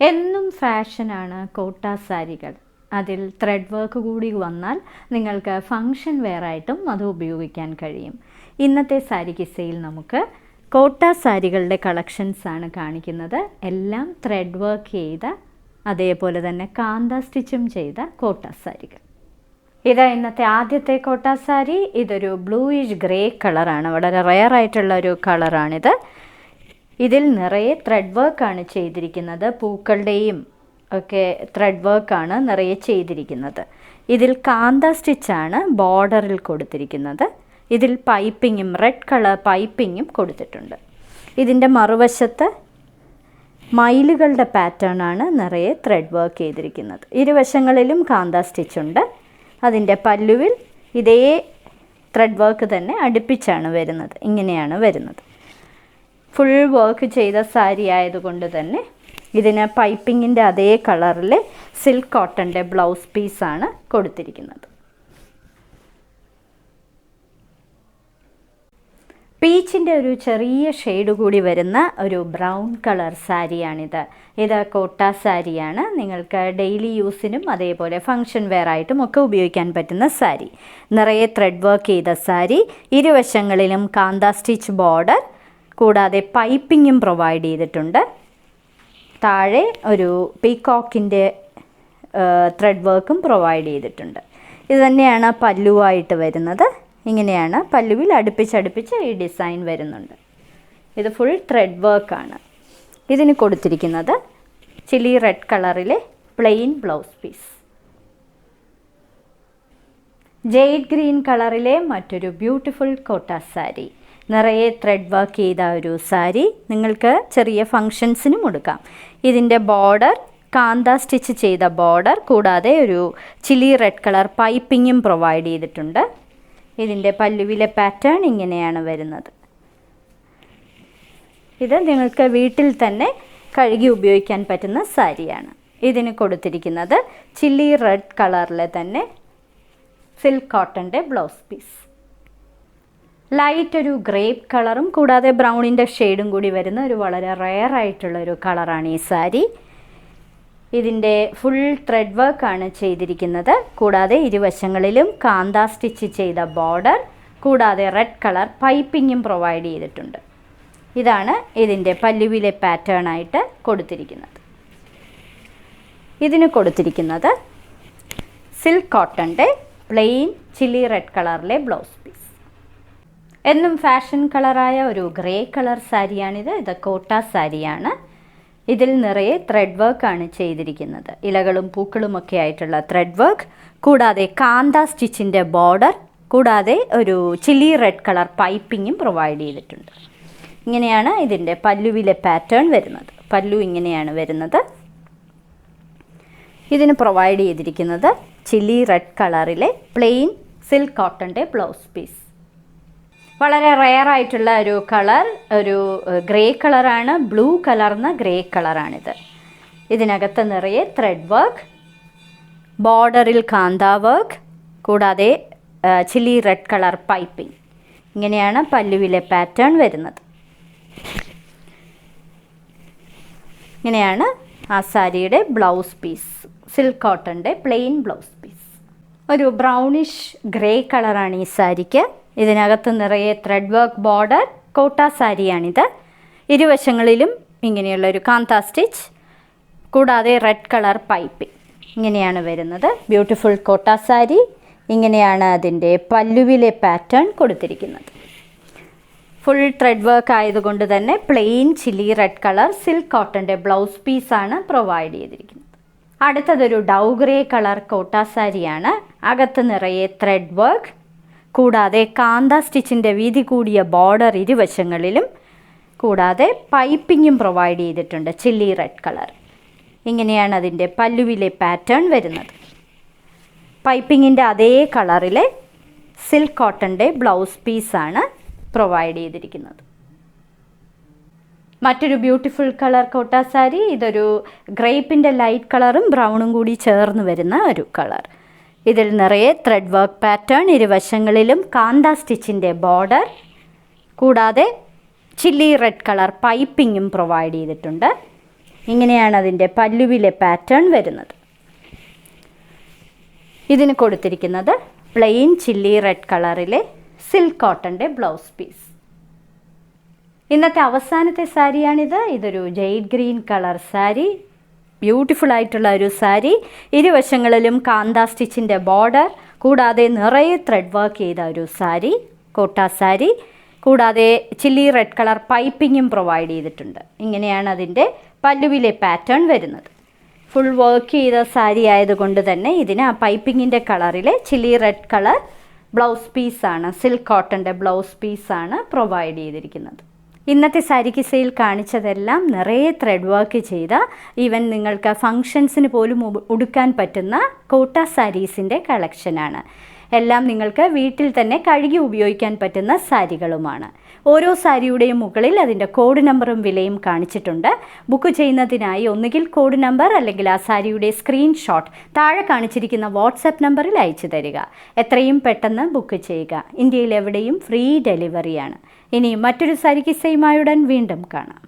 എന്നും ഫാഷനാണ് കോട്ട സാരികൾ. അതിൽ ത്രെഡ് വർക്ക് കൂടി വന്നാൽ നിങ്ങൾക്ക് ഫങ്ഷൻ വെയറായിട്ടും അത് ഉപയോഗിക്കാൻ കഴിയും. ഇന്നത്തെ സാരി കിസ്സയിൽ നമുക്ക് കോട്ട സാരികളുടെ കളക്ഷൻസാണ് കാണിക്കുന്നത്. എല്ലാം ത്രെഡ് വർക്ക് ചെയ്ത, അതേപോലെ തന്നെ കാന്ത സ്റ്റിച്ചും ചെയ്ത കോട്ട സാരികൾ. ഇത് ഇന്നത്തെ ആദ്യത്തെ കോട്ട സാരി. ഇതൊരു ബ്ലൂയിഷ് ഗ്രേ കളറാണ്, വളരെ റെയർ ആയിട്ടുള്ള ഒരു കളറാണിത്. ഇതിൽ നിറയെ ത്രെഡ് വർക്കാണ് ചെയ്തിരിക്കുന്നത്. പൂക്കളുടെയും ഒക്കെ ത്രെഡ് വർക്കാണ് നിറയെ ചെയ്തിരിക്കുന്നത്. ഇതിൽ കാന്ത സ്റ്റിച്ചാണ് ബോർഡറിൽ കൊടുത്തിരിക്കുന്നത്. ഇതിൽ പൈപ്പിങ്ങും റെഡ് കളർ പൈപ്പിങ്ങും കൊടുത്തിട്ടുണ്ട്. ഇതിൻ്റെ മറുവശത്ത് മയിലുകളുടെ പാറ്റേൺ ആണ് നിറയെ ത്രെഡ് വർക്ക് ചെയ്തിരിക്കുന്നത്. ഇരുവശങ്ങളിലും കാന്ത സ്റ്റിച്ചുണ്ട്. അതിൻ്റെ പല്ലുവിൽ ഇതേ ത്രെഡ് വർക്ക് തന്നെ അടുപ്പിച്ചാണ് വരുന്നത്. ഇങ്ങനെയാണ് വരുന്നത്. ഫുൾ വർക്ക് ചെയ്ത സാരി ആയതുകൊണ്ട് തന്നെ ഇതിന് പൈപ്പിങ്ങിൻ്റെ അതേ കളറിൽ സിൽക്ക് കോട്ടൻ്റെ ബ്ലൗസ് പീസാണ് കൊടുത്തിരിക്കുന്നത്. പീച്ചിൻ്റെ ഒരു ചെറിയ ഷെയ്ഡ് കൂടി വരുന്ന ഒരു ബ്രൗൺ കളർ സാരിയാണിത്. ഇത് കോട്ട സാരിയാണ്. നിങ്ങൾക്ക് ഡെയിലി യൂസിനും അതേപോലെ ഫങ്ഷൻ വെയർ ആയിട്ടും ഒക്കെ ഉപയോഗിക്കാൻ പറ്റുന്ന സാരി. നിറയെ ത്രെഡ് വർക്ക് ചെയ്ത സാരി. ഇരുവശങ്ങളിലും കാന്ത സ്റ്റിച്ച് ബോർഡർ, കൂടാതെ പൈപ്പിങ്ങും പ്രൊവൈഡ് ചെയ്തിട്ടുണ്ട്. താഴെ ഒരു പീകോക്കിൻ്റെ ത്രെഡ് വർക്കും പ്രൊവൈഡ് ചെയ്തിട്ടുണ്ട്. ഇത് തന്നെയാണ് പല്ലുവായിട്ട് വരുന്നത്. ഇങ്ങനെയാണ് പല്ലുവിൽ അടുപ്പിച്ചടുപ്പിച്ച് ഈ ഡിസൈൻ വരുന്നുണ്ട്. ഇത് ഫുൾ ത്രെഡ് വർക്കാണ്. ഇതിന് കൊടുത്തിരിക്കുന്നത് ചില്ലി റെഡ് കളറിലെ plain blouse piece. Jade green കളറിലെ മറ്റൊരു ബ്യൂട്ടിഫുൾ കോട്ട സാരി. നിറയെ ത്രെഡ് വർക്ക് ചെയ്ത ഒരു സാരി. നിങ്ങൾക്ക് ചെറിയ ഫങ്ഷൻസിനും എടുക്കാം. ഇതിൻ്റെ ബോർഡർ കാന്ത സ്റ്റിച്ച് ചെയ്ത ബോർഡർ, കൂടാതെ ഒരു ചില്ലി റെഡ് കളർ പൈപ്പിങ്ങും പ്രൊവൈഡ് ചെയ്തിട്ടുണ്ട്. ഇതിൻ്റെ പല്ലുവിലെ പാറ്റേൺ ഇങ്ങനെയാണ് വരുന്നത്. ഇത് നിങ്ങൾക്ക് വീട്ടിൽ തന്നെ കഴുകി ഉപയോഗിക്കാൻ പറ്റുന്ന സാരിയാണ്. ഇതിന് കൊടുത്തിരിക്കുന്നത് ചില്ലി റെഡ് കളറിലെ തന്നെ സിൽക്ക് കോട്ടൻ്റെ ബ്ലൗസ് പീസ്. ലൈറ്റ് ഒരു ഗ്രേപ്പ് കളറും കൂടാതെ ബ്രൗണിൻ്റെ ഷെയ്ഡും കൂടി വരുന്ന ഒരു വളരെ റെയർ ആയിട്ടുള്ള ഒരു കളറാണ് ഈ സാരി. ഇതിൻ്റെ ഫുൾ ത്രെഡ് വർക്കാണ് ചെയ്തിരിക്കുന്നത്. കൂടാതെ ഇരുവശങ്ങളിലും കാന്ത സ്റ്റിച്ച് ചെയ്ത ബോർഡർ, കൂടാതെ റെഡ് കളർ പൈപ്പിങ്ങും പ്രൊവൈഡ് ചെയ്തിട്ടുണ്ട്. ഇതാണ് ഇതിൻ്റെ പല്ലുവിലെ പാറ്റേൺ ആയിട്ട് കൊടുത്തിരിക്കുന്നത്. ഇതിന് കൊടുത്തിരിക്കുന്നത് സിൽക്ക് കോട്ടൻ്റെ പ്ലെയിൻ ചില്ലി റെഡ് കളറിലെ ബ്ലൗസ് പീസ്. എന്നും ഫാഷൻ കളറായ ഒരു ഗ്രേ കളർ സാരിയാണിത്. ഇത് കോട്ട സാരിയാണ്. ഇതിൽ നിറയെ ത്രെഡ് വർക്കാണ് ചെയ്തിരിക്കുന്നത്. ഇലകളും പൂക്കളുമൊക്കെ ആയിട്ടുള്ള ത്രെഡ് വർക്ക്, കൂടാതെ കാന്ത സ്റ്റിച്ചിൻ്റെ ബോർഡർ, കൂടാതെ ഒരു ചില്ലി റെഡ് കളർ പൈപ്പിങ്ങും പ്രൊവൈഡ് ചെയ്തിട്ടുണ്ട്. ഇങ്ങനെയാണ് ഇതിൻ്റെ പല്ലുവിലെ പാറ്റേൺ വരുന്നത്. പല്ലു ഇങ്ങനെയാണ് വരുന്നത്. ഇതിന് പ്രൊവൈഡ് ചെയ്തിരിക്കുന്നത് ചില്ലി റെഡ് കളറിലെ പ്ലെയിൻ സിൽക്ക് കോട്ടൻ്റെ ബ്ലൗസ് പീസ്. വളരെ റെയർ ആയിട്ടുള്ള ഒരു കളർ, ഒരു ഗ്രേ കളറാണ്. ബ്ലൂ കലർന്ന ഗ്രേ കളറാണിത്. ഇതിനകത്ത് നിറയെ ത്രെഡ് വർക്ക്, ബോർഡറിൽ കാന്ത വർക്ക്, കൂടാതെ ചില്ലി റെഡ് കളർ പൈപ്പിംഗ്. ഇങ്ങനെയാണ് പല്ലുവിലെ പാറ്റേൺ വരുന്നത്. ഇങ്ങനെയാണ് ആ സാരിയുടെ ബ്ലൗസ് പീസ്. സിൽക്ക് കോട്ടൻ്റെ പ്ലെയിൻ ബ്ലൗസ് പീസ്. ഒരു ബ്രൗണിഷ് ഗ്രേ കളറാണ് ഈ സാരിക്ക്. ഇതിനകത്ത് നിറയെ ത്രെഡ് വർക്ക് ബോർഡർ. കോട്ട സാരിയാണിത്. ഇരുവശങ്ങളിലും ഇങ്ങനെയുള്ളൊരു കാന്ത സ്റ്റിച്ച്, കൂടാതെ റെഡ് കളർ പൈപ്പിംഗ്. ഇങ്ങനെയാണ് വരുന്നത്. ബ്യൂട്ടിഫുൾ കോട്ട സാരി. ഇങ്ങനെയാണ് അതിൻ്റെ പല്ലുവിലെ പാറ്റേൺ കൊടുത്തിരിക്കുന്നത്. ഫുൾ ത്രെഡ് വർക്ക് ആയതുകൊണ്ട് തന്നെ plain chilli red colour silk കോട്ടൻ്റെ ബ്ലൗസ് പീസാണ് പ്രൊവൈഡ് ചെയ്തിരിക്കുന്നത്. അടുത്തതൊരു ഡൗ ഗ്രേ കളർ കോട്ട സാരിയാണ്. അകത്ത് നിറയെ ത്രെഡ് വർക്ക്, കൂടാതെ കാന്ത സ്റ്റിച്ചിൻ്റെ വീതി കൂടിയ ബോർഡർ ഇരുവശങ്ങളിലും, കൂടാതെ പൈപ്പിങ്ങും പ്രൊവൈഡ് ചെയ്തിട്ടുണ്ട് ചില്ലി റെഡ് കളർ. ഇങ്ങനെയാണ് അതിൻ്റെ പല്ലുവിലെ പാറ്റേൺ വരുന്നത്. പൈപ്പിങ്ങിൻ്റെ അതേ കളറിലെ സിൽക്ക് കോട്ടൻ്റെ ബ്ലൗസ് പീസാണ് പ്രൊവൈഡ് ചെയ്തിരിക്കുന്നത്. മറ്റൊരു ബ്യൂട്ടിഫുൾ കളർ കോട്ട സാരി. ഇതൊരു ഗ്രേപ്പിൻ്റെ ലൈറ്റ് കളറും ബ്രൗണും കൂടി ചേർന്ന് വരുന്ന ഒരു കളർ. ഇതിൽ നിറയെ ത്രെഡ് വർക്ക് പാറ്റേൺ. ഇരുവശങ്ങളിലും കാന്ത സ്റ്റിച്ചിൻ്റെ ബോർഡർ, കൂടാതെ ചില്ലി റെഡ് കളർ പൈപ്പിങ്ങും പ്രൊവൈഡ് ചെയ്തിട്ടുണ്ട്. ഇങ്ങനെയാണ് അതിൻ്റെ പല്ലുവിലെ പാറ്റേൺ വരുന്നത്. ഇതിന് കൊടുത്തിരിക്കുന്നത് പ്ലെയിൻ ചില്ലി റെഡ് കളറിലെ സിൽക്ക് കോട്ടൻ്റെ ബ്ലൗസ് പീസ്. ഇന്നത്തെ അവസാനത്തെ സാരിയാണിത്. ഇതൊരു jade green colour sari, beautiful ആയിട്ടുള്ള ഒരു സാരി. ഇരുവശങ്ങളിലും കാന്ത സ്റ്റിച്ചിൻ്റെ ബോർഡർ, കൂടാതെ നിറയെ ത്രെഡ് വർക്ക് ചെയ്ത ഒരു സാരി, കോട്ട സാരി. കൂടാതെ ചില്ലി റെഡ് കളർ പൈപ്പിങ്ങും പ്രൊവൈഡ് ചെയ്തിട്ടുണ്ട്. ഇങ്ങനെയാണ് അതിൻ്റെ പല്ലുവിലെ പാറ്റേൺ വരുന്നത്. ഫുൾ വർക്ക് ചെയ്ത സാരി ആയതുകൊണ്ട് തന്നെ ഇതിന് ആ പൈപ്പിങ്ങിൻ്റെ കളറിലെ ചില്ലി റെഡ് കളർ ബ്ലൗസ് പീസാണ്, സിൽക്ക് കോട്ടൻ്റെ ബ്ലൗസ് പീസാണ് പ്രൊവൈഡ് ചെയ്തിരിക്കുന്നത്. ഇന്നത്തെ സാരിക്ക് സെയിൽ കാണിച്ചതെല്ലാം നിറയെ ത്രെഡ് വർക്ക് ചെയ്ത, ഈവൻ നിങ്ങൾക്ക് ഫങ്ഷൻസിന് പോലും ഉടുക്കാൻ പറ്റുന്ന കോട്ട സാരീസിൻ്റെ കളക്ഷനാണ്. എല്ലാം നിങ്ങൾക്ക് വീട്ടിൽ തന്നെ കഴുകി ഉപയോഗിക്കാൻ പറ്റുന്ന സാരികളുമാണ്. ഓരോ സാരിയുടെയും മുകളിൽ അതിൻ്റെ കോഡ് നമ്പറും വിലയും കാണിച്ചിട്ടുണ്ട്. ബുക്ക് ചെയ്യുന്നതിനായി ഒന്നുകിൽ കോഡ് നമ്പർ അല്ലെങ്കിൽ ആ സാരിയുടെ സ്ക്രീൻഷോട്ട് താഴെ കാണിച്ചിരിക്കുന്ന വാട്സപ്പ് നമ്പറിൽ അയച്ചു തരിക. എത്രയും പെട്ടെന്ന് ബുക്ക് ചെയ്യുക. ഇന്ത്യയിൽ എവിടെയും ഫ്രീ ഡെലിവറിയാണ്. ഇനി മറ്റൊരു സാരി കിസ്സയുമായുടൻ വീണ്ടും കാണാം.